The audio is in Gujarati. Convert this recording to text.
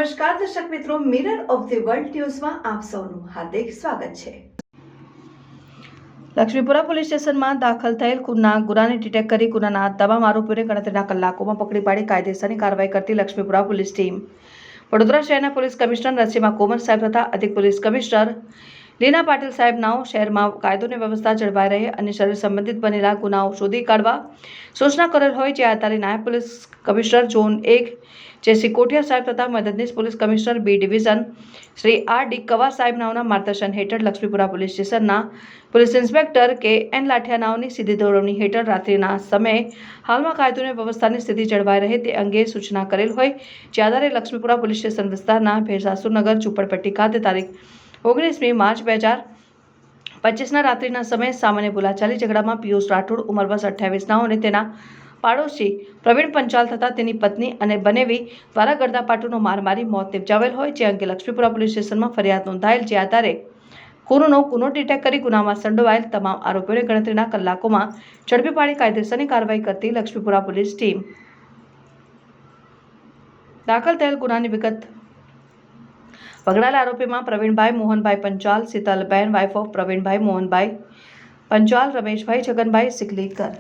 નમસ્કાર દર્શક મિત્રો, મિરર ઓફ ધી વર્લ્ડ ન્યૂઝમાં આપ સૌનું હાર્દિક સ્વાગત છે। લક્ષ્મીપુરા પોલીસ સ્ટેશનમાં દાખલ થયેલ ખૂનના ગુનાને ડિટેક્ટ કરી ગુનાના તમામ આરોપીઓને ગણતરીના કલાકોમાં પકડી પાડી કાયદેસરની કાર્યવાહી કરતી લક્ષ્મીપુરા પોલીસ ટીમ વડોદરા શહેરના પોલીસ કમિશનર નરસિંહા કોમર સાહેબ તથા અધિક પોલીસ કમિશનર લીના પાટીલ સાહેબનાઓ શહેરમાં કાયદો અને વ્યવસ્થા જળવાઈ રહે અને શરીર સંબંધિત બનેલા ગુનાઓ શોધી કાઢવા સૂચના કરેલ હોય, જે આધારે નાયબ police commissioner zone 1 J C Kothiya સાહેબ તથા મદદનીશ police commissioner B division Shri R D Kavar સાહેબનાઓના માર્ગદર્શન હેઠળ લક્ષ્મીપુરા પોલીસ સ્ટેશનના પોલીસ ઇન્સ્પેક્ટર કે એન લાઠિયાનાઓની સીધી દોરવણી હેઠળ રાત્રિના સમયે હાલમાં કાયદો અને વ્યવસ્થાની સ્થિતિ જળવાઈ રહે તે અંગે સૂચના કરેલ હોય, જે આધારે લક્ષ્મીપુરા પોલીસ સ્ટેશન વિસ્તારના ભેસાસુરનગર ઝુંપડપટ્ટી ખાતે તારીખ 19મી માર્ચ 2025ના રાત્રિના સમયે સામાન્ય બોલાચાલી ઝઘડામાં પિયુષ રાઠોડ ઉંમર વર્ષ 28 અને તેના પાડોશી પ્રવીણ પંચાલ તથા તેની પત્ની અને બનેવી દ્વારા ગરદાપાટુનો માર મારી મોત નિપજાવેલ હોય, જે અંગે લક્ષ્મીપુરા પોલીસ સ્ટેશનમાં ફરિયાદ નોંધાયેલ, જે આધારે ગુનો ડિટેક્ટ કરી ગુનામાં સંડોવાયેલ તમામ આરોપીઓને ગણતરીના કલાકોમાં ઝડપી પાડી કાયદેસરની કાર્યવાહી કરતી લક્ષ્મીપુરા પોલીસ ટીમ દાખલ થયેલ ગુનાની વિગત પકડાયેલા આરોપીમાં પ્રવીણભાઈ મોહનભાઈ પંચાલ, શીતલબેન વાઇફ ઓફ પ્રવીણભાઈ મોહનભાઈ પંચાલ, રમેશભાઈ છગનભાઈ સિકલીકર।